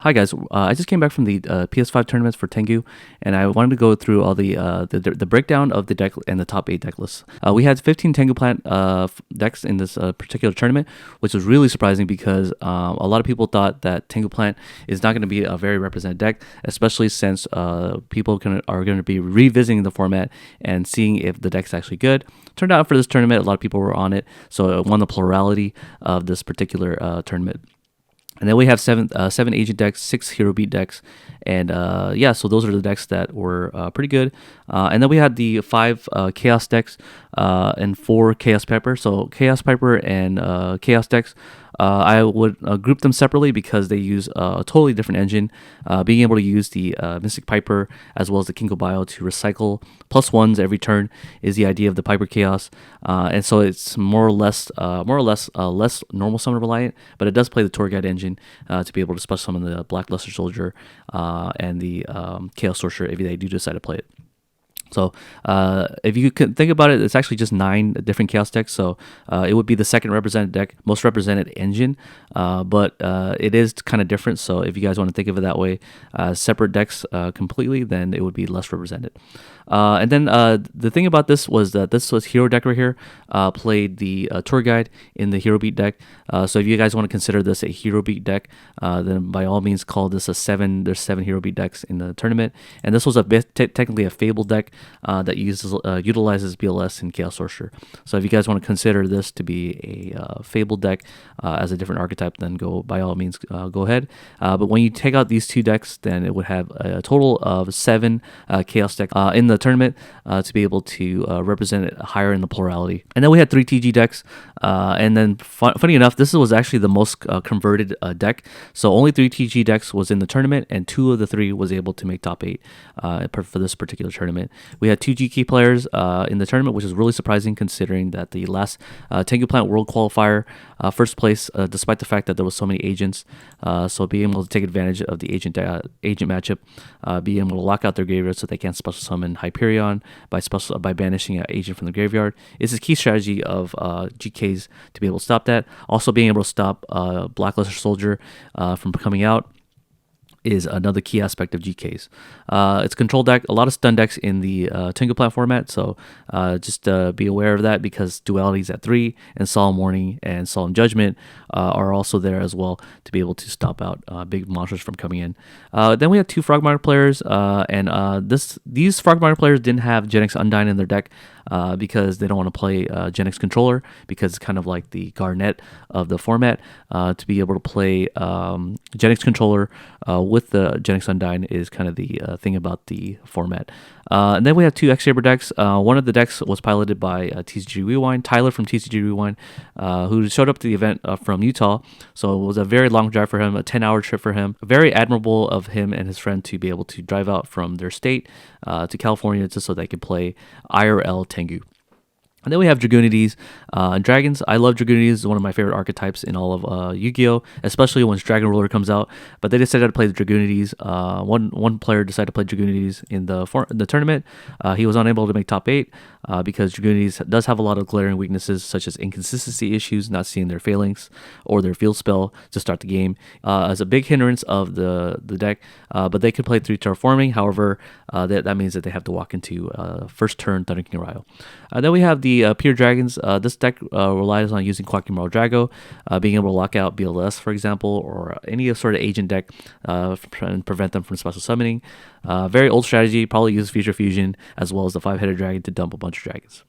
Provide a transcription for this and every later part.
Hi guys, I just came back from the PS5 tournaments for Tengu, and I wanted to go through all the breakdown of the deck and the top 8 deck lists. We had 15 Tengu plant decks in this particular tournament, which was really surprising because a lot of people thought that Tengu plant is not going to be a very represented deck, especially since people are going to be revisiting the format and seeing if the deck's actually good. Turned out for this tournament, a lot of people were on it, so it won the plurality of this particular tournament. And then we have seven agent decks, 6 hero beat decks, and so those are the decks that were pretty good. And then we had the 5 chaos decks and 4 chaos piper. So chaos piper and chaos decks, I would group them separately because they use a totally different engine. Being able to use the Mystic Piper as well as the Kinko Bio to recycle +1s every turn is the idea of the Piper Chaos, and so it's more or less less normal summon reliant, but it does play the Tour Guide engine to be able to special summon the Black Luster Soldier and the Chaos Sorcerer if they do decide to play it. So if you can think about it, it's actually just 9 different chaos decks. So it would be the second represented deck, most represented engine, but it is kind of different. So if you guys want to think of it that way, separate decks completely, then it would be less represented. And then the thing about this was that this was hero deck right here, played the tour guide in the hero beat deck. So if you guys want to consider this a hero beat deck, then by all means call this a 7. There's 7 hero beat decks in the tournament, and this was technically a Fable deck that utilizes BLS and Chaos Sorcerer. So if you guys want to consider this to be a Fable deck as a different archetype, then by all means go ahead. But when you take out these 2 decks, then it would have a total of 7 Chaos decks in the tournament to be able to represent it higher in the plurality. And then we had 3 TG decks, and then funny enough, this was actually the most converted deck. So only 3 TG decks was in the tournament, and 2 of the 3 was able to make top 8 for this particular tournament. We had 2 GK players in the tournament, which is really surprising considering that the last Tengu Plant World Qualifier, first place, despite the fact that there was so many agents. So being able to take advantage of the agent matchup, being able to lock out their graveyard so they can't special summon Hyperion by banishing an agent from the graveyard is a key strategy of GKs to be able to stop that. Also being able to stop Black Luster Soldier from coming out is another key aspect of GKs. It's a control deck, a lot of stun decks in the Tengu Plant format, so just be aware of that because dualities at 3 and Solemn Warning and Solemn Judgment are also there as well to be able to stop out big monsters from coming in. Then we have 2 Frogmire players, and these Frogmire players didn't have Genex Undyne in their deck because they don't want to play Genex Controller because it's kind of like the Garnet of the format. To be able to play Genex Controller with the Genex Undyne is kind of the thing about the format. And then we have 2 X-Saber decks. One of the decks was piloted by TCG Rewind, Tyler from TCG Rewind, who showed up to the event from Utah. So it was a very long drive for him, a 10-hour trip for him. Very admirable of him and his friend to be able to drive out from their state to California just so they could play IRL Tengu. And then we have Dragoonides and Dragons. I love Dragoonides. It's one of my favorite archetypes in all of Yu-Gi-Oh!, especially once Dragon Ruler comes out. But they decided to play the Dragoonides. One player decided to play Dragoonides in the tournament. He was unable to make top 8 because Dragoonides does have a lot of glaring weaknesses, such as inconsistency issues, not seeing their phalanx or their field spell to start the game, as a big hindrance of the deck. But they can play 3 terraforming. However, that means that they have to walk into first turn Thunder King Ryo. Then we have the Pure Dragons. This deck relies on using Quackimaro Drago, being able to lock out BLS, for example, or any sort of agent deck and prevent them from special summoning. Very old strategy, probably uses Future Fusion as well as the 5-headed dragon to dump a bunch of dragons.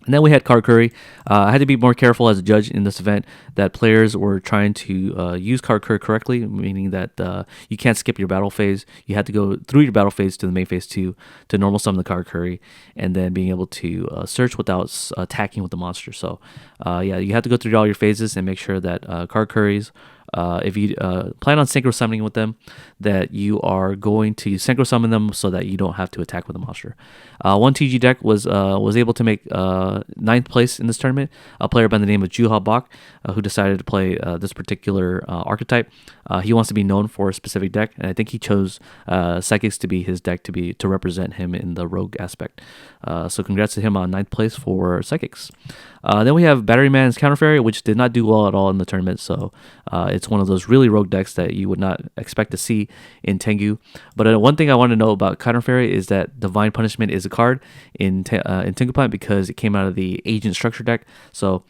And then we had Card Curry. I had to be more careful as a judge in this event that players were trying to use Card Curry correctly, meaning that you can't skip your battle phase. You had to go through your battle phase to the main phase 2 to normal summon the Card Curry, and then being able to search without attacking with the monster. So you have to go through all your phases and make sure that Card Curries, if you plan on synchro summoning with them, that you are going to synchro summon them so that you don't have to attack with a monster. One TG deck was able to make 9th place in this tournament. A player by the name of Juha Bach, who decided to play this particular archetype. He wants to be known for a specific deck, and I think he chose Psychics to be his deck to represent him in the rogue aspect. So congrats to him on 9th place for Psychics. Then we have Battery Man's Counter Fairy, which did not do well at all in the tournament, so It's one of those really rogue decks that you would not expect to see in Tengu. But one thing I want to know about Counter Fairy is that Divine Punishment is a card in Tengu Plant because it came out of the Agent Structure deck. So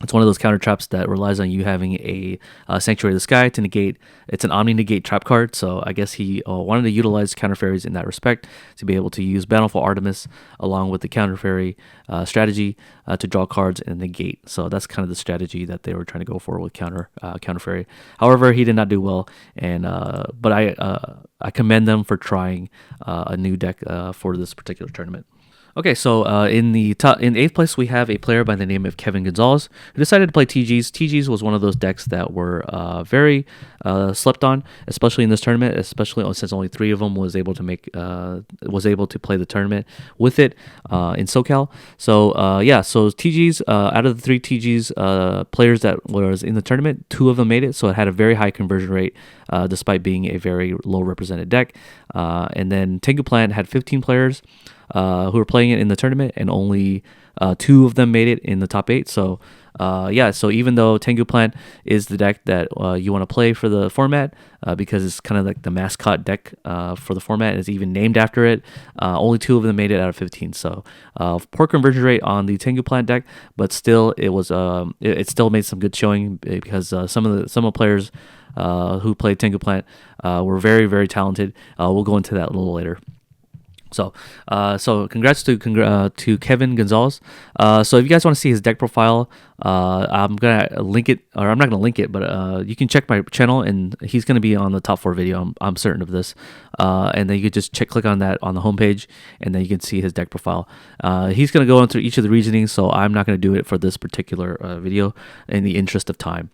it's one of those counter traps that relies on you having a Sanctuary of the Sky to negate. It's an Omni Negate trap card, so I guess he wanted to utilize counter fairies in that respect to be able to use Bountiful Artemis along with the counter fairy strategy to draw cards and negate. So that's kind of the strategy that they were trying to go for with counter fairy. However, he did not do well, and but I commend them for trying a new deck for this particular tournament. Okay, so in 8th place we have a player by the name of Kevin Gonzalez who decided to play TGs. TGs was one of those decks that were very slept on, especially in this tournament. Especially since only 3 of them was able to play the tournament with it in SoCal. So yeah, so TGs out of the 3 TGs players that was in the tournament, 2 of them made it. So it had a very high conversion rate despite being a very low represented deck. And then Tengu Plant had 15 players who were playing it in the tournament, and only 2 of them made it in the top 8. So yeah, so even though Tengu Plant is the deck that you want to play for the format, because it's kind of like the mascot deck for the format, it's even named after it, only 2 of them made it out of 15. So poor conversion rate on the Tengu Plant deck, but still it was it still made some good showing because some of the players who played Tengu Plant were very, very talented. We'll go into that a little later. So congrats to Kevin Gonzalez. So if you guys want to see his deck profile, I'm gonna link it, or I'm not gonna link it, but you can check my channel, and he's gonna be on the top 4 video. I'm certain of this. And then you could just click on that on the homepage, and then you can see his deck profile. He's gonna go into each of the reasonings, so I'm not gonna do it for this particular video in the interest of time.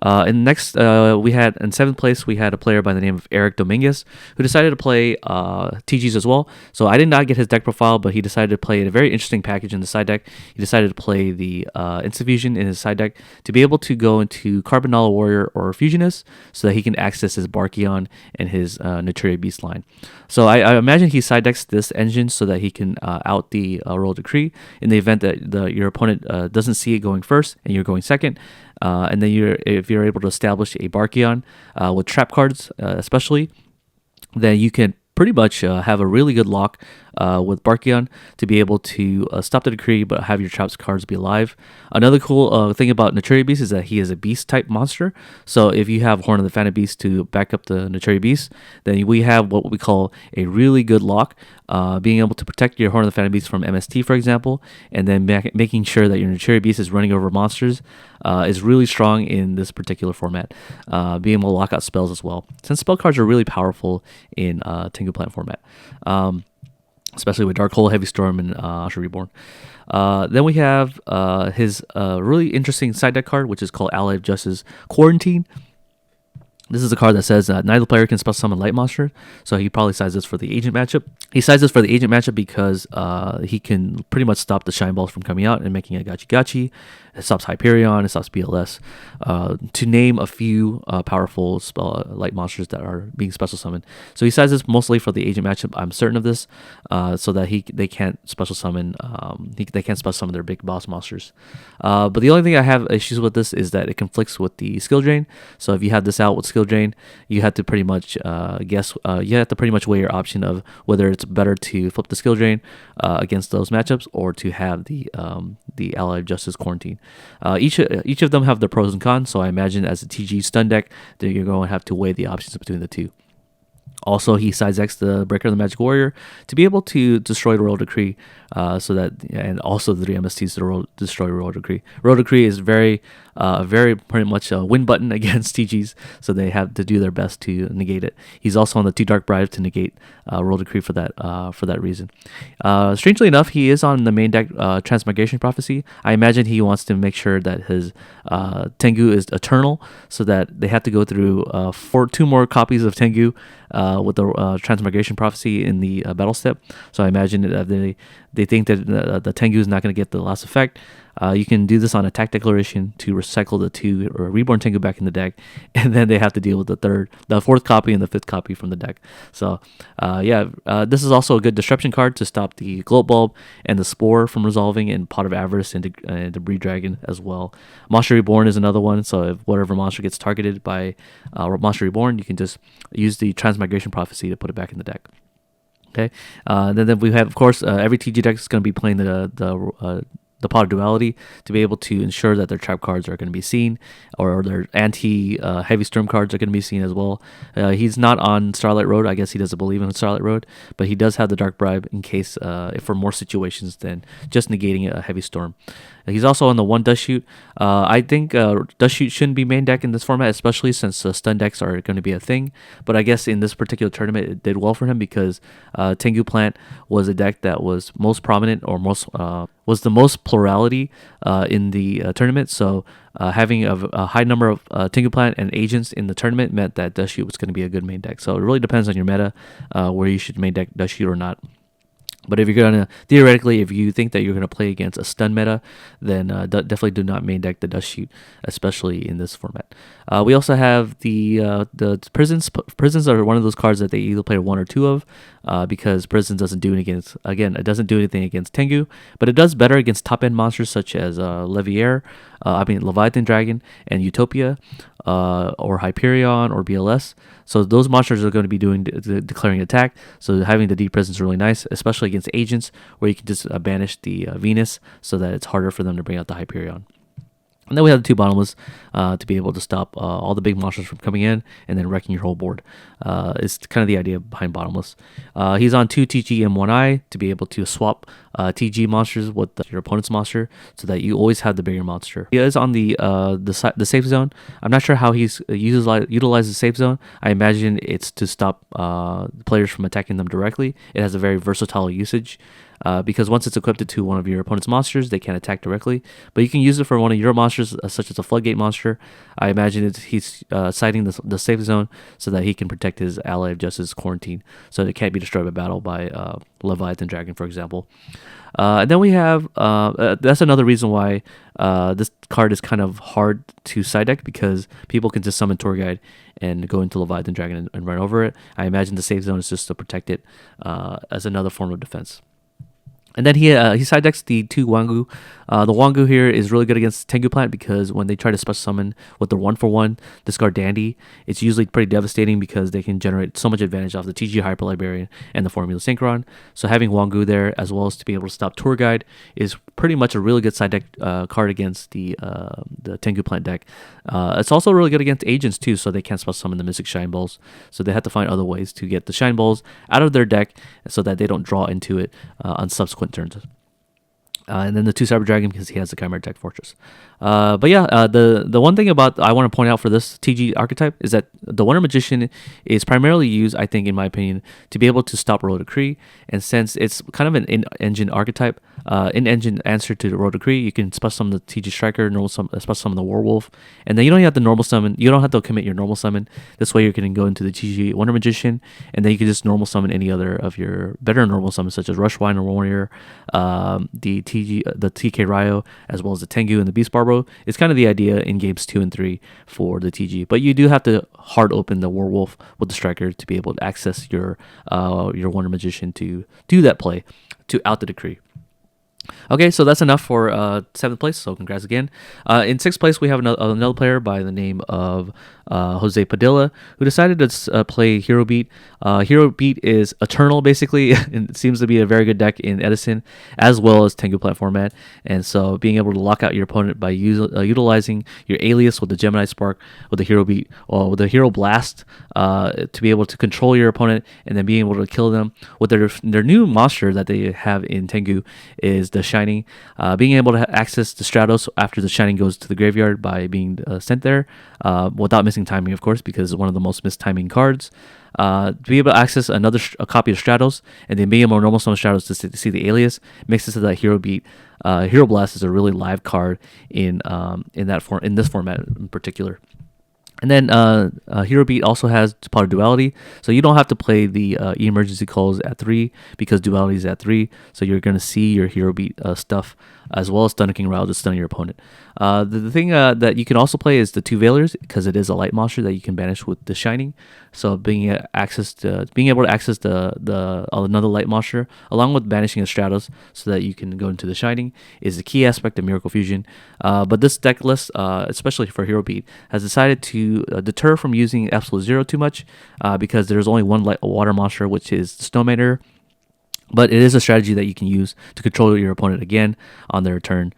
And next, we had in 7th place we had a player by the name of Eric Dominguez who decided to play TGs as well. So I did not get his deck profile, but he decided to play a very interesting package in the side deck. He decided to play the Insta-Fusion in his side deck to be able to go into Carbonella Warrior or Fusionist so that he can access his Barkion and his Naturia Beast line. So I imagine he side decks this engine so that he can out the Royal Decree in the event that your opponent doesn't see it going first and you're going second. And then if you're able to establish a Barkion with trap cards, especially, then you can pretty much have a really good lock with Barkion to be able to stop the decree but have your traps cards be alive. Another cool thing about Naturia Beast is that he is a beast type monster. So if you have Horn of the Phantom Beast to back up the Naturia Beast, then we have what we call a really good lock, being able to protect your Horn of the Phantom Beast from MST, for example, and then making sure that your Naturia Beast is running over monsters is really strong in this particular format, being able to lock out spells as well, since spell cards are really powerful in Tengu Plant format. Especially with Dark Hole, Heavy Storm, and Asha Reborn. Then we have his really interesting side deck card, which is called Ally of Justice Quarantine. This is a card that says neither player can special summon light monster, so he probably sizes this for the agent matchup. He sizes this for the agent matchup because he can pretty much stop the shine balls from coming out and making a gachi. It stops Hyperion, it stops BLS, to name a few powerful light monsters that are being special summoned. So he sizes this mostly for the agent matchup. I'm certain of this, so that they can't special summon their big boss monsters. But the only thing I have issues with this is that it conflicts with the skill drain. So if you have this out with skill drain, you have to pretty much weigh your option of whether it's better to flip the skill drain against those matchups or to have the Ally of Justice Quarantine. Each of them have their pros and cons, so I imagine as a TG stun deck that you're going to have to weigh the options between the two. Also, he side decks the Breaker of the Magic Warrior to be able to destroy the Royal Decree, and also the 3 MSTs to destroy Royal Decree. Royal Decree is very pretty much a win button against TGs, so they have to do their best to negate it. He's also on the 2 Dark Bribe to negate Royal Decree for that reason. Strangely enough, he is on the main deck Transmigration Prophecy. I imagine he wants to make sure that his Tengu is eternal, so that they have to go through 2 more copies of Tengu with the Transmigration Prophecy in the battle step. So I imagine that they think that the Tengu is not going to get the last effect. You can do this on attack declaration to recycle the 2 or reborn Tengu back in the deck, and then they have to deal with the 4th copy and the 5th copy from the deck. So this is also a good disruption card to stop the Gloat Bulb and the Spore from resolving, and Pot of Avarice and the Breed Dragon as well. Monster Reborn is another one, so if whatever monster gets targeted by Monster Reborn, you can just use the Transmigration Prophecy to put it back in the deck. Okay, then we have, of course, every TG deck is going to be playing the Pot of Duality to be able to ensure that their trap cards are going to be seen, or their anti-heavy storm cards are going to be seen as well. He's not on Starlight Road. I guess he doesn't believe in Starlight Road, but he does have the Dark Bribe in case, if for more situations than just negating a heavy storm. He's also on the 1 Dust Shoot. I think Dust Shoot shouldn't be main deck in this format, especially since stun decks are going to be a thing. But I guess in this particular tournament, it did well for him because Tengu Plant was a deck that was most prominent, or was the most plurality in the tournament. So having a high number of Tengu Plant and agents in the tournament meant that Dust Shoot was going to be a good main deck. So it really depends on your meta where you should main deck Dust Shoot or not. But if you're going to, theoretically, if you think that you're going to play against a stun meta, then definitely do not main deck the Dust Shoot, especially in this format. We also have the Prisons. Prisons are one of those cards that they either play 1 or 2 of, because Prisons doesn't do anything it doesn't do anything against Tengu, but it does better against top-end monsters such as Leviathan Dragon and Utopia, or Hyperion or BLS. So those monsters are going to be doing declaring attack. So having the deep presence is really nice, especially against agents, where you can just banish the Venus so that it's harder for them to bring out the Hyperion. And then we have the 2 Bottomless to be able to stop all the big monsters from coming in and then wrecking your whole board. It's kind of the idea behind Bottomless. He's on 2 TG and 1 I to be able to swap TG monsters with your opponent's monster so that you always have the bigger monster. He is on the safe zone. I'm not sure how he utilizes safe zone. I imagine it's to stop players from attacking them directly. It has a very versatile usage. Because once it's equipped to one of your opponent's monsters, they can't attack directly. But you can use it for one of your monsters, such as a Floodgate monster. I imagine he's citing the safe zone so that he can protect his ally of Justice Quarantine, so it can't be destroyed by battle by Leviathan Dragon, for example. And then we have, that's another reason why this card is kind of hard to side deck, because people can just summon Tour Guide and go into Leviathan Dragon and run over it. I imagine the safe zone is just to protect it as another form of defense. And then he side decks the 2 Wangu. The Wangu here is really good against Tengu Plant because when they try to special summon with the 1-for-1 discard Dandy, it's usually pretty devastating because they can generate so much advantage off the TG Hyper Librarian and the Formula Synchron. So having Wangu there, as well as to be able to stop Tour Guide, is pretty much a really good side deck card against the Tengu Plant deck. It's also really good against agents too, so they can't special summon the Mystic Shine Balls. So they have to find other ways to get the Shine Balls out of their deck so that they don't draw into it on subsequent turns. And then the 2 Cyber Dragon because he has the Chimera Tech Fortress. The one thing about I want to point out for this TG archetype is that the Wonder Magician is primarily used, I think, in my opinion, to be able to stop Royal Decree. And since it's kind of an in-engine archetype, in-engine answer to the Royal Decree, you can special summon the TG Striker, special summon the Werewolf, and then you don't have to normal summon. You don't have to commit your normal summon. This way, you can go into the TG Wonder Magician, and then you can just normal summon any other of your better normal summons, such as Rushwine or Warrior, the TK Ryo, as well as the Tengu and the Beast Barbaro. It's kind of the idea in games 2 and 3 for the TG, but you do have to hard open the Werewolf with the Striker to be able to access your Wonder Magician to do that play to out the Decree. Okay, so that's enough for 7th place, so congrats again. In 6th place, we have another player by the name of Jose Padilla, who decided to play Hero Beat. Hero Beat is eternal, basically, and it seems to be a very good deck in Edison, as well as Tengu Plant format. And so being able to lock out your opponent by utilizing your alias with the Gemini Spark, with the Hero Beat, or with the Hero Blast, to be able to control your opponent, and then being able to kill them with their new monster that they have in Tengu is the Shining. Being able to access the Stratos after the Shining goes to the graveyard by being sent there, without missing timing, of course, because it's one of the most missed timing cards. To be able to access a copy of Stratos, and then being able to normal summon Stratos to see the alias, makes it so that Hero Beat, Hero Blast is a really live card in this format in particular. And then Hero Beat also has Pot of Duality, so you don't have to play the emergency calls at 3 because Duality is at 3. So you're going to see your Hero Beat stuff as well as Thunder King Rile to stun your opponent. The thing that you can also play is the two Veilers, because it is a light monster that you can banish with the Shining. So being able to access the another light monster along with banishing a Stratos, so that you can go into the Shining, is the key aspect of Miracle Fusion. But this deck list, especially for Hero Beat, has decided to deter from using Absolute Zero too much, because there's only one light water monster, which is the Snowmaner. But it is a strategy that you can use to control your opponent again on their turns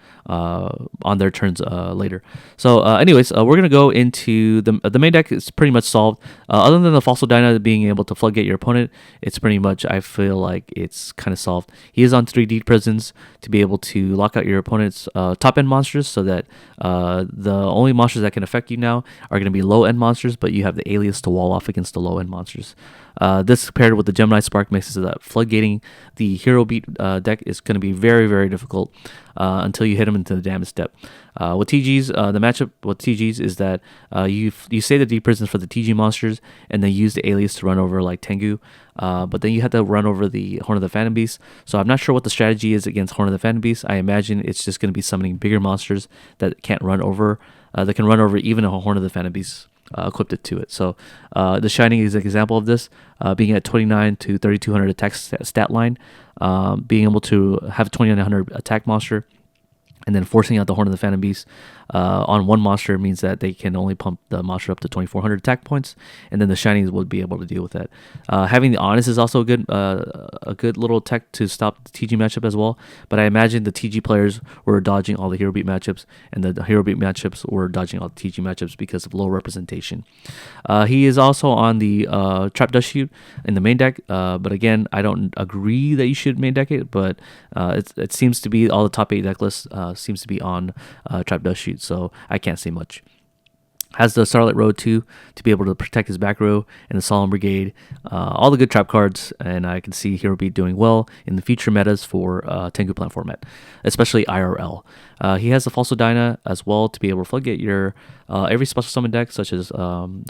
later. So, anyways, we're gonna go into the main deck. Is pretty much solved. Other than the Fossil Dyna being able to floodgate your opponent, it's pretty much, I feel like it's kind of solved. He is on 3D prisons to be able to lock out your opponent's top end monsters, so that the only monsters that can affect you now are going to be low end monsters, but you have the alias to wall off against the low end monsters. This paired with the Gemini Spark makes it so that floodgating the Hero Beat deck is going to be very, very difficult until you hit them into the damage step. With TGs, the matchup with TGs is that you say the deep prisons for the TG monsters, and then use the alias to run over like Tengu, but then you have to run over the Horn of the Phantom Beast. So I'm not sure what the strategy is against Horn of the Phantom Beast. I imagine it's just going to be summoning bigger monsters that can't run over, that can run over even a Horn of the Phantom Beast equipped it to it. So the Shining is an example of this, being at 29 to 3200 attack stat line, being able to have 2900 attack monster, and then forcing out the Horn of the Phantom Beast on one monster means that they can only pump the monster up to 2400 attack points, and then the Shinies would be able to deal with that. Having the Honest is also a good little tech to stop the TG matchup as well, but I imagine the TG players were dodging all the Hero Beat matchups, and the Hero Beat matchups were dodging all the TG matchups because of low representation. He is also on the Trap Dust Shoot in the main deck, but again, I don't agree that you should main deck it, but it seems to be all the top 8 deck lists seems to be on Trap Dust Shoot, so I can't say much. Has the Starlight Road too, to be able to protect his back row, and the Solemn Brigade, all the good trap cards, and I can see Hero Beat doing well in the future metas for Tengu plant format, especially IRL. He has the Fossil Dyna as well to be able to floodgate your every special summon deck, such as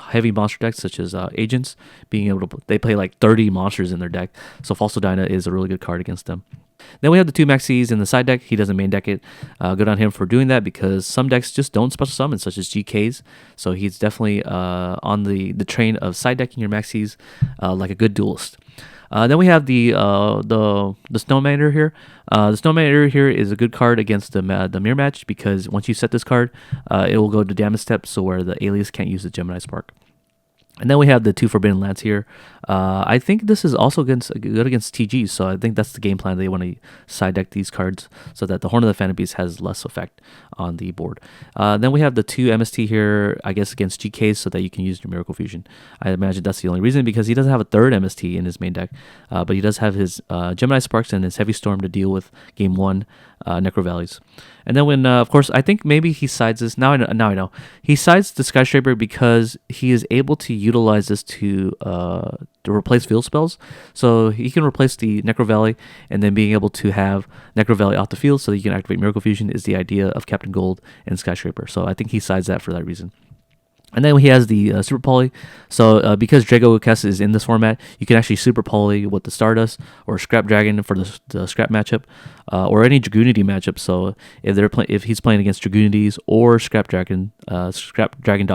heavy monster decks, such as Agents, being able to, they play like 30 monsters in their deck, so Fossil Dyna is a really good card against them. Then we have the 2 Maxis in the side deck. He doesn't main deck it. Good on him for doing that, because some decks just don't special summon, such as GKs. So he's definitely on the train of side decking your Maxis like a good duelist. Then we have the Snowmaner here. The Snowmaner here is a good card against the mirror match, because once you set this card, it will go to damage step, so where the alias can't use the Gemini Spark. And then we have the 2 Forbidden Lands here. I think this is also good against TGs, so I think that's the game plan. They want to side deck these cards so that the Horn of the Phantom Beast has less effect on the board. Then we have the 2 MST here, I guess, against GKs, so that you can use your Miracle Fusion. I imagine that's the only reason, because he doesn't have a 3rd MST in his main deck, but he does have his Gemini Sparks and his Heavy Storm to deal with Game 1 Necro Valleys. And then when, of course, I think maybe he sides this. Now I know. He sides the Skyscraper because he is able to utilize this to replace field spells. So he can replace the Necro Valley, and then being able to have Necro Valley off the field so that you can activate Miracle Fusion is the idea of Captain Gold and Skyscraper. So I think he sides that for that reason. And then he has the Super Poly. So because Drago Kess is in this format, you can actually Super Poly with the Stardust or Scrap Dragon for the Scrap matchup, or any Dragoonity matchup. So if he's playing against Dragoonities or Scrap Dragon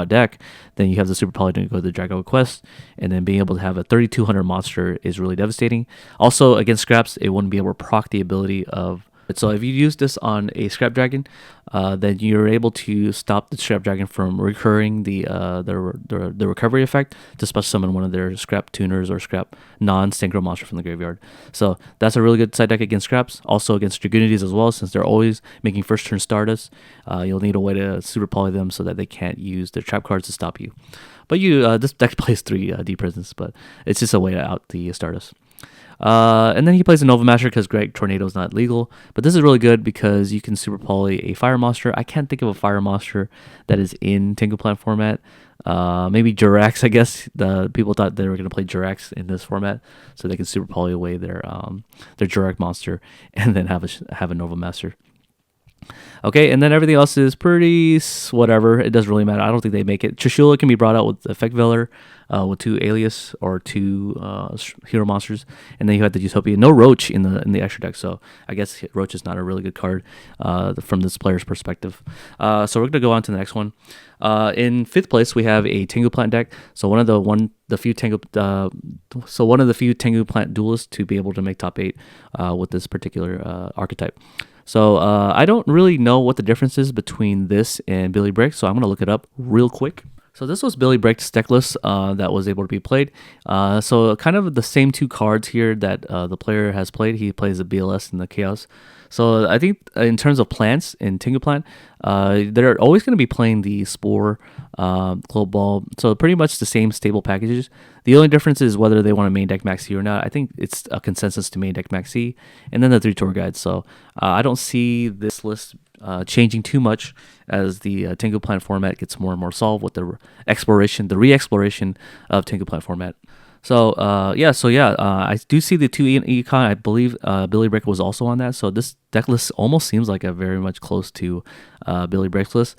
deck, then you have the Super Poly to go to the Drago Quest, and then being able to have a 3200 monster is really devastating. Also against Scraps, it wouldn't be able to proc the ability of. So if you use this on a Scrap Dragon, then you're able to stop the Scrap Dragon from recurring the recovery effect to special summon one of their Scrap Tuners or Scrap non-synchro monster from the graveyard. So that's a really good side deck against Scraps. Also against Dragoonities as well, since they're always making first turn Stardust. You'll need a way to Super Poly them so that they can't use their trap cards to stop you. But this deck plays 3 Deep Prisons, but it's just a way to out the Stardust. And then he plays a Nova Master because Greg Tornado is not legal. But this is really good because you can Super Poly a Fire Monster. I can't think of a Fire Monster that is in Tengu Plant format. Maybe Jirax, I guess. The people thought they were going to play Jirax in this format, so they can Super Poly away their Jirax monster and then have a Nova Master. Okay, and then everything else is pretty whatever. It doesn't really matter. I don't think they make it. Trishula can be brought out with Effect Veller, with 2 Alias or 2 hero monsters, and then you have the Utopia. No Roach in the extra deck, so I guess Roach is not a really good card from this player's perspective. So we're gonna go on to the next one. In 5th place, we have a Tengu Plant deck. So one of the few Tengu Plant duelists to be able to make top 8 with this particular archetype. So I don't really know what the difference is between this and Billy Brick, so I'm going to look it up real quick. So this was Billy Brick's deck list that was able to be played. So kind of the same 2 cards here that the player has played. He plays the BLS and the Chaos. So I think in terms of plants in Tengu Plant, they're always going to be playing the Spore, Globe Ball. So pretty much the same stable packages. The only difference is whether they want to main deck Maxi or not. I think it's a consensus to main deck Maxi, and then the 3 tour guides. So I don't see this list changing too much as the Tengu Plant format gets more and more solved with the re-exploration of Tengu Plant format. So I do see the 2 econ. I believe Billy Brick was also on that. So this deck list almost seems like a very much close to Billy Brick's list.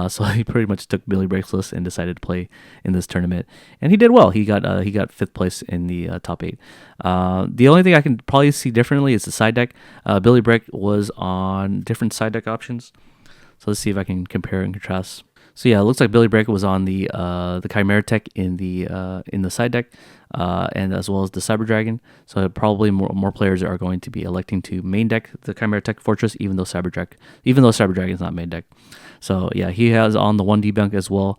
So he pretty much took Billy Brick's list and decided to play in this tournament, and he did well. He got 5th place in the top 8. The only thing I can probably see differently is the side deck. Billy Brick was on different side deck options. So let's see if I can compare and contrast. So yeah, it looks like Billy Brick was on the Chimera Tech in the side deck, and as well as the Cyber Dragon. So probably more players are going to be electing to main deck the Chimera Tech Fortress, even though Cyber Dragon is not main deck. So yeah, he has on the 1 debunk as well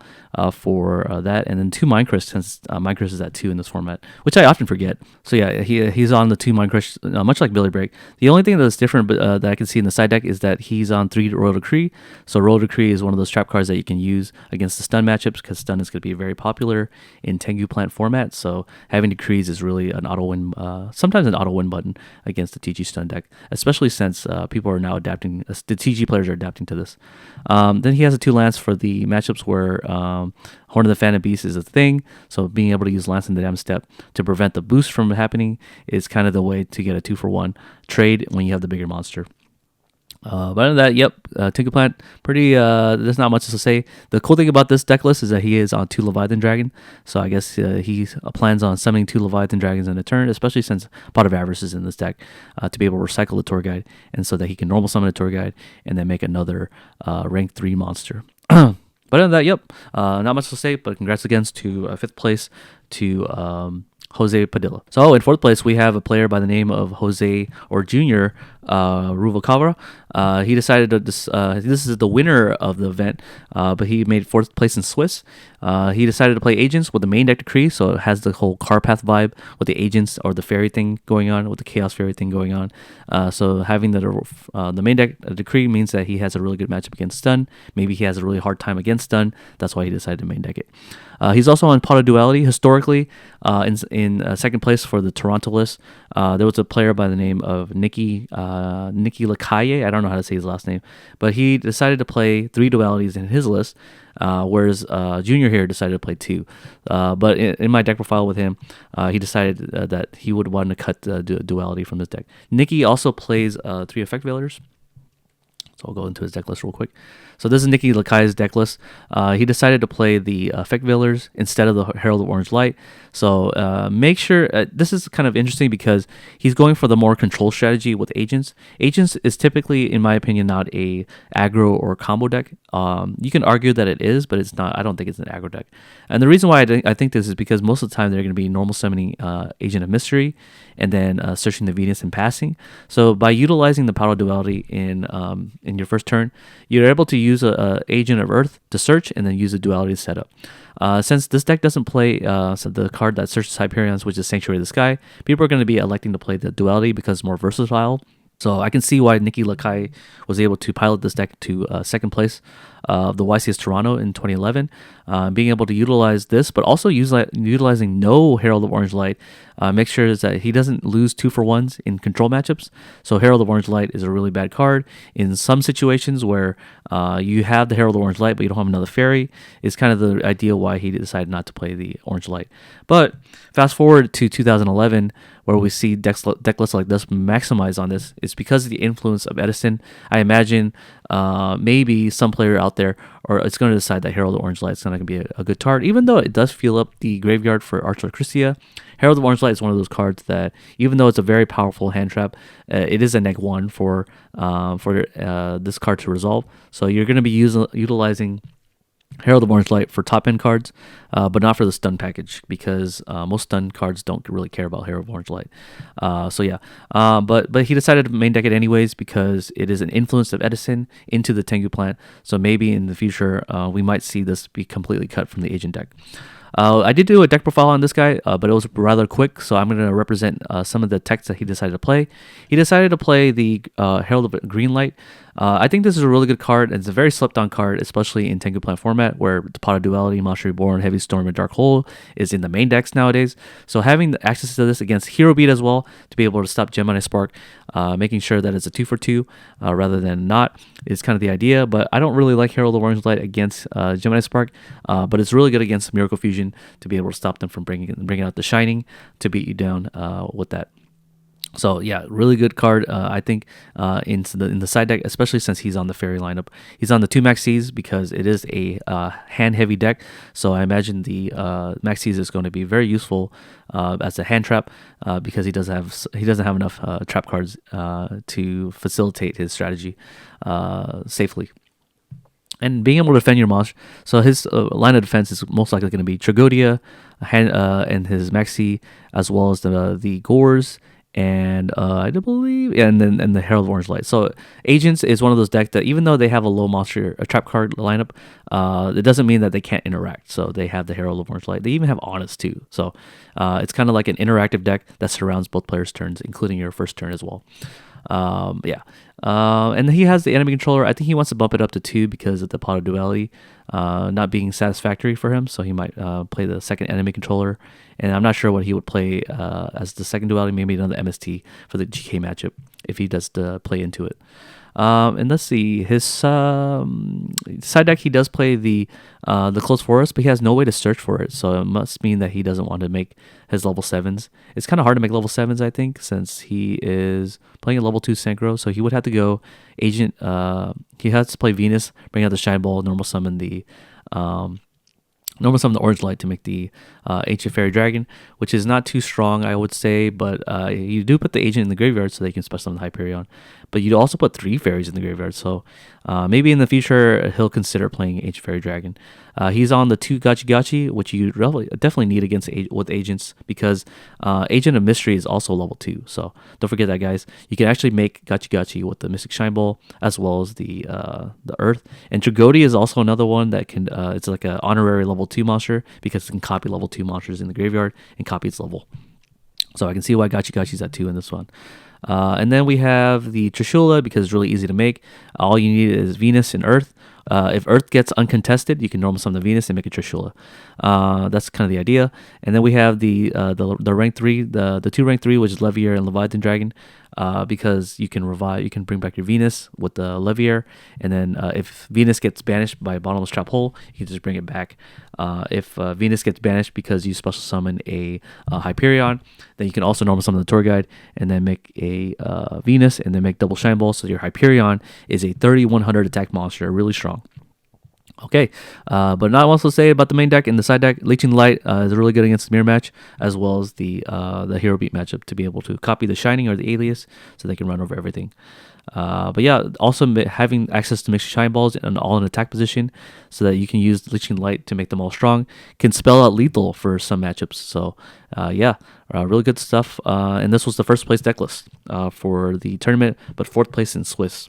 for that, and then 2 Minecraft, since Minecraft is at 2 in this format, which I often forget. So yeah, he's on the 2 Minecraft, much like Billy Brick. The only thing that's different that I can see in the side deck is that he's on 3 Royal Decree. So Royal Decree is one of those trap cards that you can use against the stun matchups, because stun is going to be very popular in Tengu Plant format. So having decrees is really an auto win, sometimes an auto win button against the TG stun deck, especially since people are now adapting. The TG players are adapting to this. Then he has a 2 Lance for the matchups where Horn of the Phantom Beast is a thing. So being able to use Lance in the damn step to prevent the boost from happening is kind of the way to get a 2-for-1 trade when you have the bigger monster. But other than that, yep, Tengu Plant, pretty, there's not much to say. The cool thing about this deck list is that he is on 2 Leviathan Dragon, so I guess he plans on summoning 2 Leviathan Dragons in a turn, especially since Pot of Avarice is in this deck, to be able to recycle the Tour Guide, and so that he can normal summon a Tour Guide, and then make another rank 3 monster. But other than that, yep, not much to say, but congrats again to 5th place to Jose Padilla. So in 4th place, we have a player by the name of Jose or Junior Ruvalcaba. He decided to this is the winner of the event, but he made 4th place in Swiss. He decided to play agents with the main deck decree, so it has the whole Carpath vibe with the agents or the fairy thing going on, with the chaos fairy thing going on. So having the main deck decree means that he has a really good matchup against stun. Maybe he has a really hard time against stun. That's why he decided to main deck it. He's also on Pot of Duality. Historically, in 2nd place for the Toronto list, there was a player by the name of Nicky Lacaille. I don't know how to say his last name, but he decided to play 3 dualities in his list, whereas Junior here decided to play 2. But in my deck profile with him, he decided that he would want to cut the duality from this deck. Nicky also plays 3 Effect Veilers. So I'll go into his deck list real quick. So this is Nicky Lacaille's deck list. He decided to play the Effect Veilers instead of the Herald of Orange Light. So make sure, this is kind of interesting because he's going for the more control strategy with Agents. Agents is typically, in my opinion, not a aggro or combo deck. You can argue that it is, but it's not. I don't think it's an aggro deck. And the reason why I think this is because most of the time they're going to be normal summoning Agent of Mystery and then searching the Venus and passing. So by utilizing the Power Duality in your first turn, you're able to use a Agent of Earth to search and then use a Duality setup. Since this deck doesn't play so the card that searches Hyperions, which is Sanctuary of the Sky, people are going to be electing to play the Duality because it's more versatile. So I can see why Nicky Lacaille was able to pilot this deck to 2nd place. of the YCS Toronto in 2011. Being able to utilize this, but also utilizing no Herald of Orange Light, make sure that he doesn't lose 2-for-1s in control matchups. So Herald of Orange Light is a really bad card in some situations where you have the Herald of Orange Light, but you don't have another fairy. Is kind of the idea why he decided not to play the Orange Light. But fast forward to 2011, where we see deck lists like this maximize on this. It's because of the influence of Edison. I imagine maybe some player out there, or it's going to decide that Herald of Orange Light is going to be a good card, even though it does fill up the graveyard for Archer Christia. Herald of Orange Light is one of those cards that, even though it's a very powerful hand trap, it is a -1 for this card to resolve. So you're going to be utilizing Herald of Orange Light for top end cards, but not for the stun package, because most stun cards don't really care about Herald of Orange Light. So yeah, but he decided to main deck it anyways because it is an influence of Edison into the Tengu plant. So maybe in the future we might see this be completely cut from the agent deck. I did do a deck profile on this guy, but it was rather quick, so I'm going to represent some of the techs that he decided to play. He decided to play the Herald of Green Light. I think this is a really good card, and it's a very slept-on card, especially in Tengu Plant format, where the Pot of Duality, Monster Reborn, Heavy Storm, and Dark Hole is in the main decks nowadays. So having the access to this against Hero Beat as well, to be able to stop Gemini Spark, making sure that it's a 2-for-2 rather than not, is kind of the idea. But I don't really like Herald of Orange Light against Gemini Spark, but it's really good against Miracle Fusion to be able to stop them from bringing out the Shining to beat you down with that. So yeah, really good card. I think in the side deck, especially since he's on the fairy lineup, he's on the 2 Maxis because it is a hand heavy deck. So I imagine the Maxis is going to be very useful as a hand trap because he doesn't have enough trap cards to facilitate his strategy safely. And being able to defend your monster. So his line of defense is most likely going to be Tragodia and his Maxi, as well as the Gores, and I do believe, and the Herald of Orange Light. So Agents is one of those decks that, even though they have a low monster, a trap card lineup, it doesn't mean that they can't interact. So they have the Herald of Orange Light. They even have Honest too. So it's kind of like an interactive deck that surrounds both players' turns, including your first turn as well. And he has the enemy controller. I think he wants to bump it up to 2 because of the Pot of Duality not being satisfactory for him. So he might play the second enemy controller. And I'm not sure what he would play as the second duality. Maybe another MST for the GK matchup if he does play into it. And let's see, his side deck, he does play the Close Forest, but he has no way to search for it. So it must mean that he doesn't want to make his level 7s. It's kind of hard to make level 7s, I think, since he is playing a level 2 Synchro. So he would have to go Agent. He has to play Venus, bring out the Shine Ball, normal summon the Orange Light to make the Ancient Fairy Dragon, which is not too strong, I would say, but you do put the Agent in the graveyard so they can special summon the Hyperion. But you also put 3 fairies in the graveyard, so maybe in the future he'll consider playing Ancient Fairy Dragon. He's on the 2 Gachi Gachi, which you definitely need with agents, because Agent of Mystery is also level 2. So don't forget that, guys. You can actually make Gachi Gachi with the Mystic Shine Ball as well as the Earth. And Tragodi is also another one that can. It's like an honorary level 2 monster because it can copy level 2 monsters in the graveyard and copy its level. So I can see why Gachi Gachi's at 2 in this one. And then we have the Trishula because it's really easy to make. All you need is Venus and Earth. If Earth gets uncontested, you can normal summon the Venus and make a Trishula. That's kind of the idea. And then we have the rank 3, the 2 rank 3, which is Levier and Leviathan Dragon. Because you can bring back your Venus with the Levier, and then if Venus gets banished by Bottomless Trap Hole, you can just bring it back. If Venus gets banished because you special summon a Hyperion, then you can also normal summon the Tour Guide, and then make a Venus, and then make double Shine Ball, so your Hyperion is a 3100 attack monster, really strong. Okay, but now I also say about the main deck and the side deck, Leeching Light is really good against the mirror match, as well as the Hero Beat matchup to be able to copy the Shining or the Alias, so they can run over everything. But yeah, also having access to mix Shine Balls and all in attack position, so that you can use Leeching Light to make them all strong, can spell out lethal for some matchups. So yeah, really good stuff. And this was the first place deck list for the tournament, but 4th place in Swiss.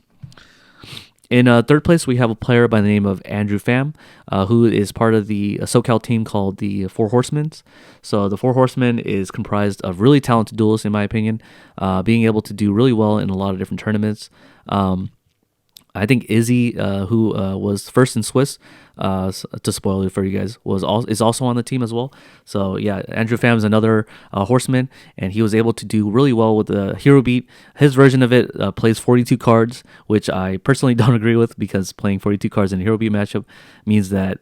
In 3rd place, we have a player by the name of Andrew Pham, who is part of the SoCal team called the Four Horsemen. So the Four Horsemen is comprised of really talented duelists, in my opinion, being able to do really well in a lot of different tournaments. I think Izzy, who was first in Swiss, to spoil it for you guys, is also on the team as well. So yeah, Andrew Pham is another horseman, and he was able to do really well with the hero beat. His version of it plays 42 cards, which I personally don't agree with, because playing 42 cards in a hero beat matchup means that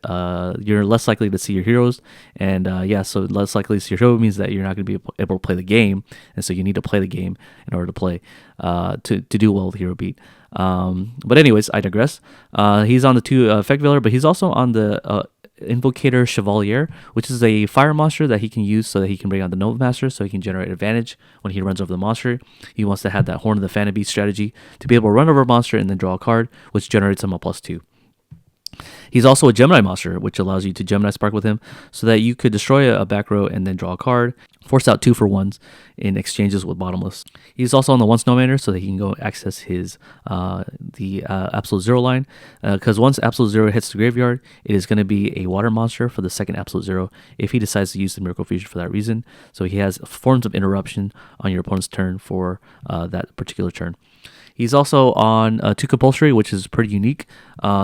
you're less likely to see your heroes, and so less likely to see your hero means that you're not going to be able to play the game, and so you need to play the game in order to play to do well with hero beat. But anyways, I digress. He's on the 2 Effect Veiler, but he's also on the Invocator Chevalier, which is a fire monster that he can use so that he can bring out the Nova Master, so he can generate advantage when he runs over the monster. He wants to have that Horn of the Phantom Beast strategy to be able to run over a monster and then draw a card, which generates him a +2. He's also a Gemini monster, which allows you to Gemini Spark with him so that you could destroy a back row and then draw a card, force out 2-for-1s in exchanges with Bottomless. He's also on the 1 Snowmaner so that he can go access his Absolute Zero line, because once Absolute Zero hits the graveyard, it is going to be a water monster for the second Absolute Zero if he decides to use the Miracle Fusion for that reason. So he has forms of interruption on your opponent's turn for that particular turn. He's also on 2 Compulsory, which is pretty unique.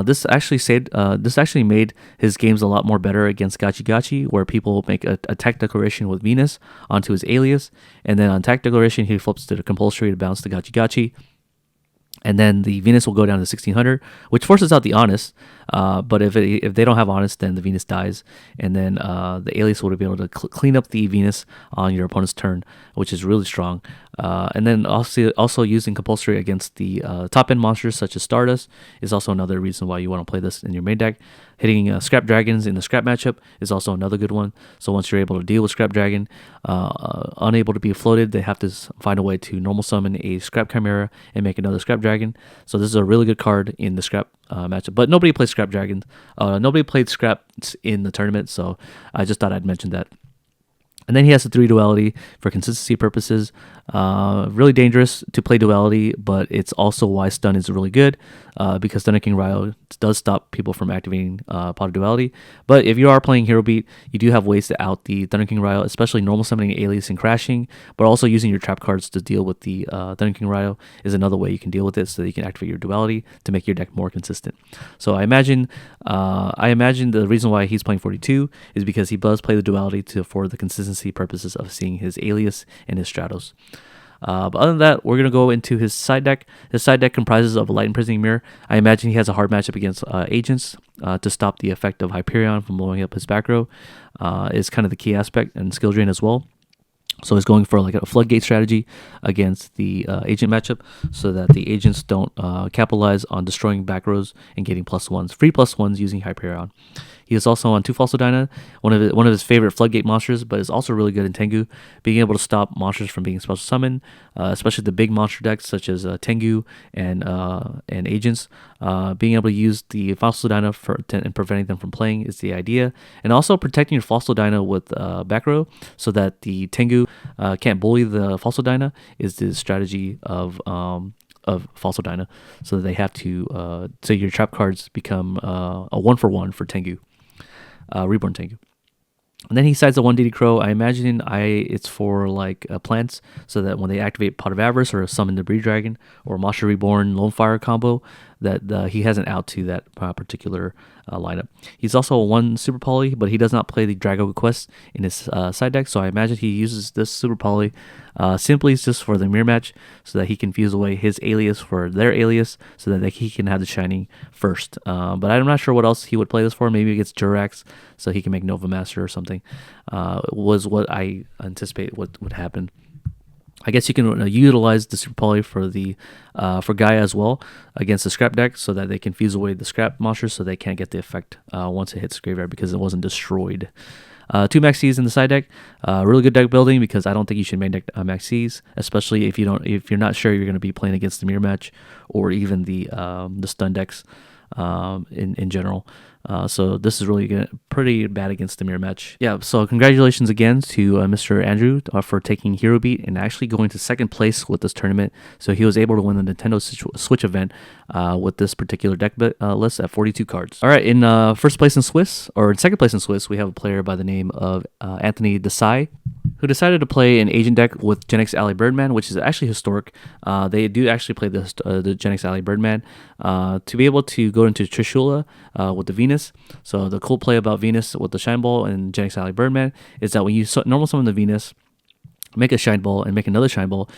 This actually made his games a lot more better against Gachi Gachi, where people make a attack declaration with Venus onto his alias, and then on attack declaration he flips to the Compulsory to bounce to Gachi Gachi. And then the Venus will go down to 1600, which forces out the Honest. But if they don't have Honest, then the Venus dies. And then the Alias will be able to clean up the Venus on your opponent's turn, which is really strong. And then also using Compulsory against the top-end monsters such as Stardust is also another reason why you want to play this in your main deck. Hitting Scrap Dragons in the Scrap matchup is also another good one. So once you're able to deal with Scrap Dragon, unable to be floated, they have to find a way to normal summon a Scrap Chimera and make another Scrap Dragon. So this is a really good card in the Scrap matchup. But nobody plays Scrap Dragons. Nobody played Scraps in the tournament, so I just thought I'd mention that. And then he has the 3 Duality for consistency purposes. Really dangerous to play Duality, but it's also why Stun is really good, because Thunder King Ryo does stop people from activating Pot of Duality. But if you are playing Hero Beat, you do have ways to out the Thunder King Ryo, especially normal summoning Alias and crashing, but also using your trap cards to deal with the Thunder King Ryo is another way you can deal with it, so that you can activate your Duality to make your deck more consistent. So I imagine the reason why he's playing 42 is because he does play the Duality for the consistency purposes of seeing his Alias and his Stratos. But other than that, we're going to go into his side deck. His side deck comprises of a Light Imprisoning Mirror. I imagine he has a hard matchup against Agents to stop the effect of Hyperion from blowing up his back row. Is kind of the key aspect, and Skill Drain as well. So he's going for like a floodgate strategy against the agent matchup, so that the agents don't capitalize on destroying back rows and getting +1s, free +1s using Hyperion. He is also on 2 Falsodyna, one of his favorite floodgate monsters, but is also really good in Tengu, being able to stop monsters from being special summoned, especially the big monster decks such as Tengu and agents. Being able to use the Falsodyna and preventing them from playing is the idea, and also protecting your Falsodyna with back row so that the Tengu can't bully the Falsodyna is the strategy of Falsodyna, so that they have to so your trap cards become a 1-for-1 for Tengu, Reborn Tengu. And then he sides the 1 DD Crow. I imagine it's for like plants, so that when they activate Pot of Avarice or summon the Breed Dragon or Monster Reborn Lone Fire combo, that he has an out to that particular lineup. He's also a 1 Super Poly, but he does not play the Drago Quest in his side deck, so I imagine he uses this Super Poly simply just for the mirror match, so that he can fuse away his alias for their alias, so that he can have the Shining first. But I'm not sure what else he would play this for. Maybe it gets Jurax, so he can make Nova Master or something. Was what I anticipate what would happen. I guess you can utilize the Super Poly for Gaia as well against the Scrap deck, so that they can fuse away the Scrap monsters, so they can't get the effect once it hits graveyard, because it wasn't destroyed. 2 Maxis in the side deck, really good deck building, because I don't think you should main deck Maxis, especially if you're not sure you're going to be playing against the mirror match or even the stun decks in general. So this is really pretty bad against the mirror match. Yeah, so congratulations again to Mr. Andrew for taking Hero Beat and actually going to second place with this tournament. So he was able to win the Nintendo Switch event with this particular deck list at 42 cards. All right, in second place in Swiss, we have a player by the name of Anthony Desai. who decided to play an agent deck with Gen X Ally Birdman, which is actually historic. They do actually play the Gen X Ally Birdman to be able to go into Trishula with the Venus. So the cool play about Venus with the Shine Ball and Gen X Ally Birdman is that when you normal summon the Venus, make a Shine Ball and make another Shine Ball,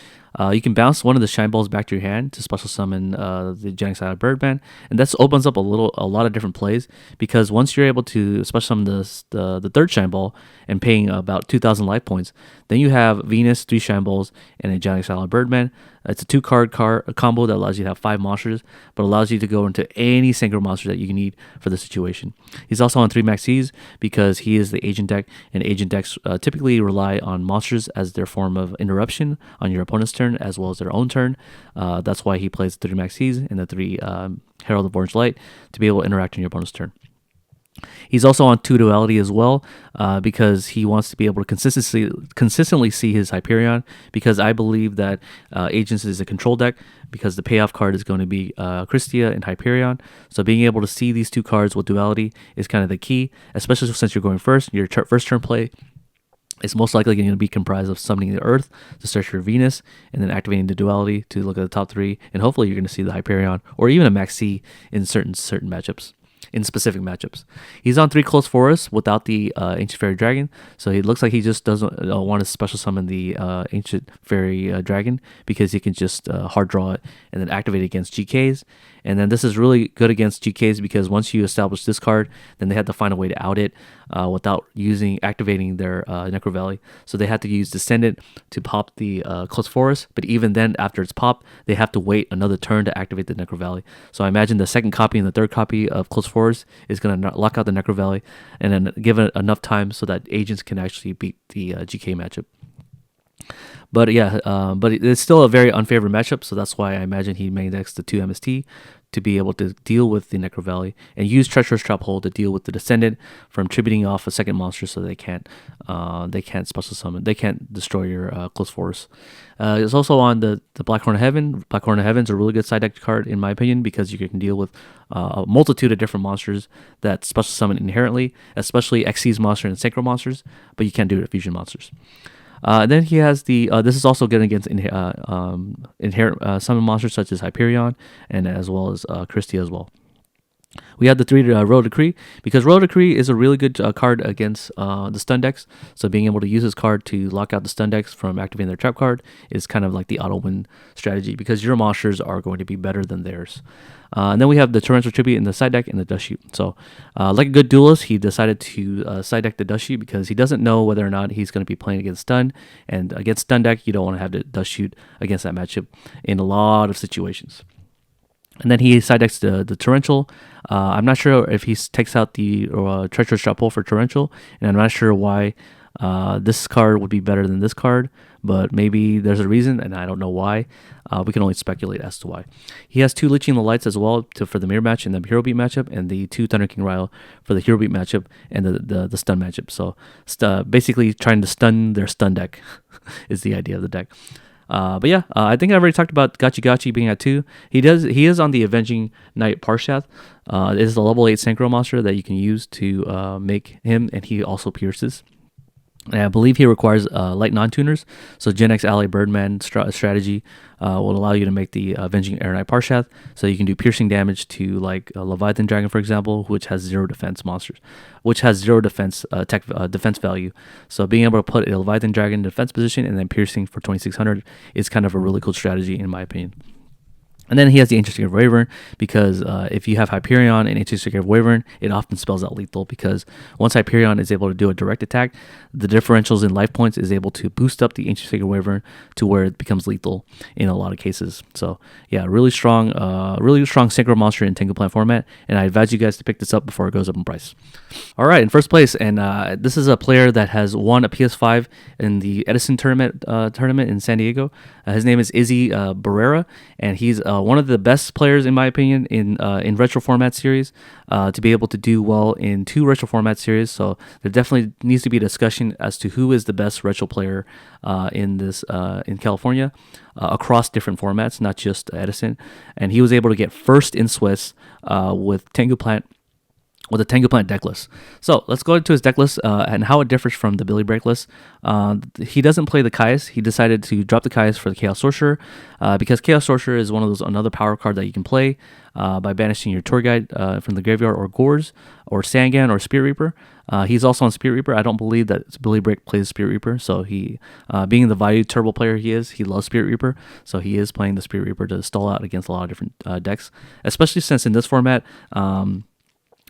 you can bounce one of the Shine Balls back to your hand to special summon the Gen X Birdman, and that opens up a lot of different plays, because once you're able to special summon the third Shine Ball and paying about 2,000 life points, then you have Venus, 3 Shine Balls, and a Gen X Birdman. It's a 2-card combo that allows you to have 5 monsters, but allows you to go into any synchro monster that you need for the situation. He's also on 3 maxis because he is the agent deck, and agent decks typically rely on monsters as their form of interruption on your opponent's turn as well as their own turn. That's why he plays 3 maxis and the 3 Herald of Orange Light to be able to interact on your opponent's turn. He's also on 2 duality as well, because he wants to be able to consistently see his Hyperion, because I believe that Agents is a control deck, because the payoff card is going to be Christia and Hyperion. So being able to see these 2 cards with duality is kind of the key, especially since you're going first. Your first turn play is most likely going to be comprised of summoning the Earth to search for Venus, and then activating the duality to look at the top 3, and hopefully you're going to see the Hyperion or even a Max C in certain matchups. In specific matchups, he's on 3 close forests without the Ancient Fairy Dragon, so he looks like he just doesn't want to special summon the Ancient Fairy Dragon, because he can just hard draw it and then activate it against GKs. And then this is really good against GKs, because once you establish this card, then they have to find a way to out it without activating their Necro Valley. So they have to use Descendant to pop the Close Forest, but even then, after it's popped, they have to wait another turn to activate the Necro Valley. So I imagine the second copy and the third copy of Close Forest is going to lock out the Necro Valley, and then give it enough time so that agents can actually beat the GK matchup. But yeah, but it's still a very unfavored matchup, so that's why I imagine he main decks the 2 MST to be able to deal with the Necro Valley, and use Treacherous Trap Hole to deal with the Descendant from tributing off a second monster, so they can't special summon, they can't destroy your Close Forest. It's also on the Blackhorn of Heaven. Blackhorn of Heaven is a really good side deck card in my opinion, because you can deal with a multitude of different monsters that special summon inherently, especially Xyz monster and Synchro monsters, but you can't do it with fusion monsters. Then he has the, this is also good against inherent summon monsters such as Hyperion, and as well as Christia as well. We have the 3 Royal Decree, because Royal Decree is a really good card against the stun decks. So being able to use this card to lock out the stun decks from activating their trap card is kind of like the auto win strategy, because your monsters are going to be better than theirs. And then we have the Torrential Tribute in the side deck and the Dust Shoot. So like a good duelist, he decided to side deck the Dust Shoot, because he doesn't know whether or not he's going to be playing against stun, and against stun deck you don't want to have the Dust Shoot against that matchup in a lot of situations. And then he side decks the Torrential. I'm not sure if he takes out the Treacherous Trap Hole for Torrential, and I'm not sure why this card would be better than this card, but maybe there's a reason, and I don't know why. We can only speculate as to why. He has 2 Lich King Lights as well for the mirror match and the hero beat matchup, and the 2 Thunder King Ryle for the hero beat matchup and the stun matchup. So basically trying to stun their stun deck is the idea of the deck. But yeah, I think I already talked about Gachi Gachi being at 2. He is on the Avenging Knight Parshath. It is a level 8 Synchro monster that you can use to make him, and he also pierces. And I believe he requires light non-tuners, so Gen X Ally Birdman strategy will allow you to make the Avenging Air Knight Parshath, so you can do piercing damage to like Leviathan Dragon, for example, which has 0 defense monsters, which has 0 defense defense value. So being able to put a Leviathan Dragon in defense position and then piercing for 2600 is kind of a really cool strategy in my opinion. And then he has the Ancient Secret of Wyvern, because if you have Hyperion and Ancient Secret of Wyvern, it often spells out lethal, because once Hyperion is able to do a direct attack, the differentials in life points is able to boost up the Ancient Secret of Wyvern to where it becomes lethal in a lot of cases. So yeah, really strong synchro monster in Tengu Plant format, and I advise you guys to pick this up before it goes up in price. All right, in first place, and this is a player that has won a PS5 in the Edison tournament in San Diego. His name is Izzy Barrera, and he's one of the best players in my opinion in retro format series, to be able to do well in 2 retro format series. So there definitely needs to be a discussion as to who is the best retro player in California across different formats, not just Edison. And he was able to get first in Swiss with Tengu Plant with a Tengu Plant deck list. So let's go into his deck list and how it differs from the Billy Break list. He doesn't play the Kai's. He decided to drop the Kai's for the Chaos Sorcerer because Chaos Sorcerer is one of those another power card that you can play by banishing your Tour Guide from the graveyard or Gores or Sangan or Spirit Reaper. He's also on Spirit Reaper. I don't believe that Billy Break plays Spirit Reaper, so he, being the value turbo player he is, he loves Spirit Reaper, so he is playing the Spirit Reaper to stall out against a lot of different decks, especially since in this format,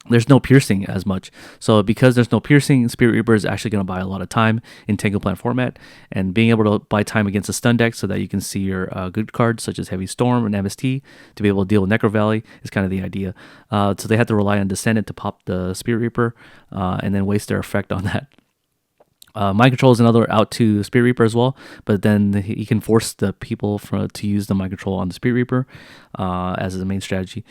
there's no piercing as much. So because there's no piercing, Spirit Reaper is actually going to buy a lot of time in Tengu Plant format, and being able to buy time against a stun deck so that you can see your good cards such as Heavy Storm and MST to be able to deal with Necro Valley is kind of the idea. So they had to rely on Descendant to pop the Spirit Reaper and then waste their effect on that. Mind Control is another out to Spirit Reaper as well, but then he can force the people to use the Mind Control on the Spirit Reaper as the main strategy.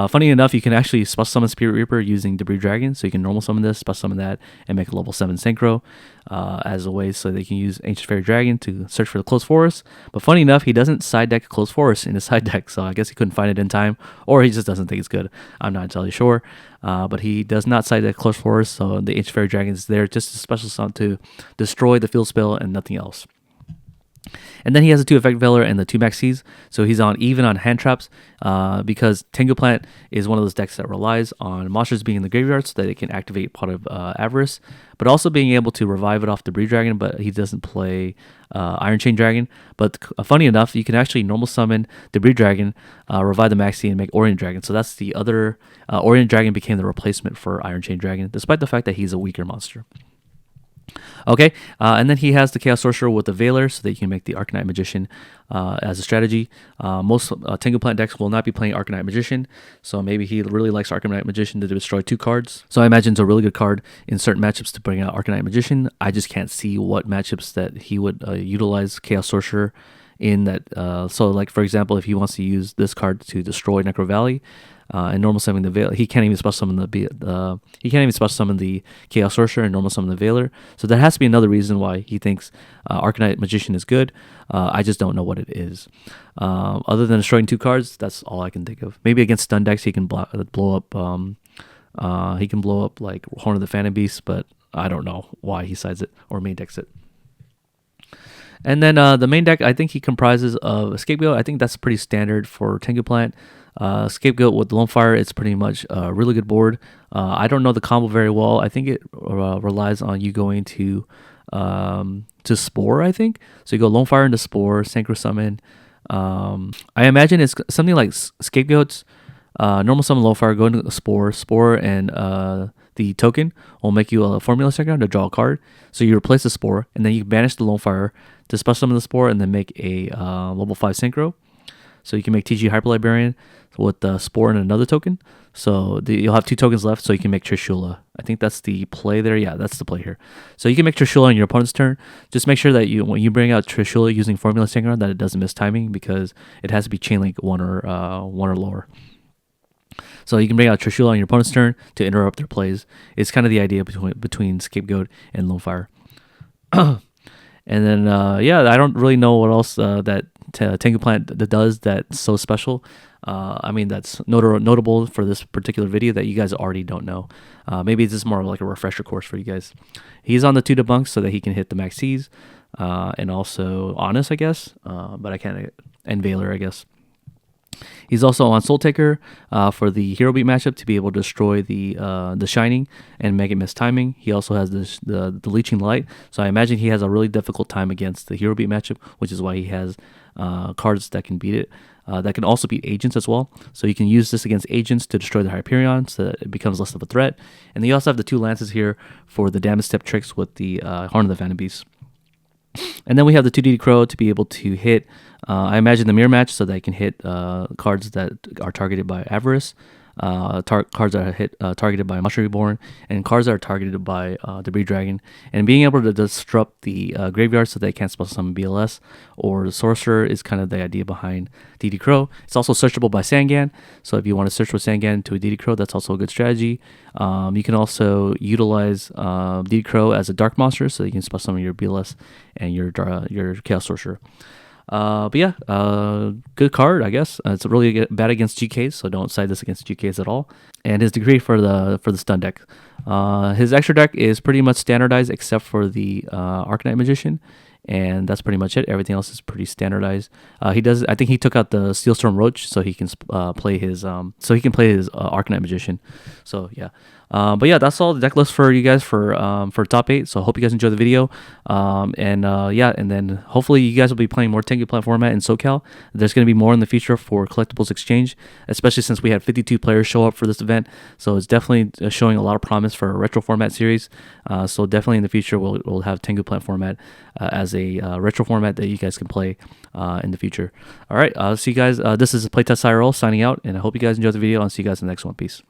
Funny enough, you can actually special summon Spirit Reaper using Debris Dragon, so you can normal summon this, special summon that, and make a level 7 Synchro as a way so they can use Ancient Fairy Dragon to search for the Closed Forest. But funny enough, he doesn't side deck Closed Forest in his side deck, so I guess he couldn't find it in time, or he just doesn't think it's good. I'm not entirely sure. But he does not side deck Closed Forest, so the Ancient Fairy Dragon is there just a special summon to destroy the field spell and nothing else. And then he has the 2 Effect Veiler and the 2 Maxis, so he's on even on hand traps because Tengu Plant is one of those decks that relies on monsters being in the graveyard so that it can activate Pot of Avarice, but also being able to revive it off Debris Dragon, but he doesn't play Iron Chain Dragon. But funny enough, you can actually normal summon Debris Dragon, revive the Maxi, and make Orient Dragon. So that's the other, Orient Dragon became the replacement for Iron Chain Dragon, despite the fact that he's a weaker monster. Okay, and then he has the Chaos Sorcerer with the Veiler, so that you can make the Arcanite Magician as a strategy. Most Tengu Plant decks will not be playing Arcanite Magician, so maybe he really likes Arcanite Magician to destroy 2 cards. So I imagine it's a really good card in certain matchups to bring out Arcanite Magician. I just can't see what matchups that he would utilize Chaos Sorcerer in that. So like, for example, if he wants to use this card to destroy Necro Valley, and normal summon the Veil, he can't even special summon the Chaos Sorcerer and normal summon the Veiler. So there has to be another reason why he thinks Arcanite Magician is good. I just don't know what it is. Other than destroying 2 cards, that's all I can think of. Maybe against stun decks he can blow up. He can blow up like Horn of the Phantom Beast, but I don't know why he sides it or main decks it. And then the main deck, I think he comprises of a Scapegoat. I think that's pretty standard for Tengu Plant. Scapegoat with Lone Fire, it's pretty much a really good board. I don't know the combo very well. I think it relies on you going to Spore, I think. So you go Lone Fire into Spore, Synchro Summon. I imagine it's something like Scapegoats, normal summon Lone Fire, go into Spore, and the token will make you a Formula Synchro to draw a card. So you replace the Spore, and then you banish the Lone Fire to special summon the Spore, and then make a level 5 Synchro. So you can make TG Hyper Librarian with the Spore and another token. So you'll have 2 tokens left, so you can make Trishula. I think that's the play there. Yeah, that's the play here. So you can make Trishula on your opponent's turn. Just make sure that when you bring out Trishula using Formula Synchro, that it doesn't miss timing, because it has to be Chain Link 1 or lower. So you can bring out Trishula on your opponent's turn to interrupt their plays. It's kind of the idea between Scapegoat and Lone Fire. And then, I don't really know what else that Tengu Plant does that's so special. I mean, that's notable for this particular video that you guys already don't know. Maybe it's just more like a refresher course for you guys. He's on the 2 debunks so that he can hit the Maxis, and also Honest, I guess, but I can't, and Veiler, I guess. He's also on Soul Taker for the Hero Beat matchup to be able to destroy the Shining and make it miss timing. He also has the Leeching Light, so I imagine he has a really difficult time against the Hero Beat matchup, which is why he has cards that can beat it. That can also beat agents as well. So you can use this against agents to destroy the Hyperion so that it becomes less of a threat. And then you also have the 2 lances here for the damage step tricks with the Horn of the Phantom Beast. And then we have the 2 DD Crow to be able to hit, I imagine, the mirror match, so they can hit cards that are targeted by Avarice, cards that are targeted by Mushroom Reborn, and cards that are targeted by Debris Dragon. And being able to disrupt the graveyard so they can't special summon BLS or the Sorcerer is kind of the idea behind DD Crow. It's also searchable by Sangan, so if you want to search with Sangan to a DD Crow, that's also a good strategy. You can also utilize DD Crow as a dark monster, so you can special summon your BLS and your Chaos Sorcerer. But yeah, good card, I guess. It's really bad against GKs, so don't side this against GKs at all. And his degree for the stun deck. His extra deck is pretty much standardized except for the Arcanite Magician, and that's pretty much it. Everything else is pretty standardized. He does. I think he took out the Steelstorm Roach, so he can play his Arcanite Magician. So yeah. But yeah, that's all the deck list for you guys for top 8. So I hope you guys enjoy the video. Yeah, and then hopefully you guys will be playing more Tengu Plant format in SoCal. There's going to be more in the future for Collectibles Exchange, especially since we had 52 players show up for this event. So it's definitely showing a lot of promise for a retro format series. So definitely in the future we'll have Tengu Plant format as a retro format that you guys can play in the future. All right, see you guys. This is Playtest IRL signing out, and I hope you guys enjoyed the video. I'll see you guys in the next one. Peace.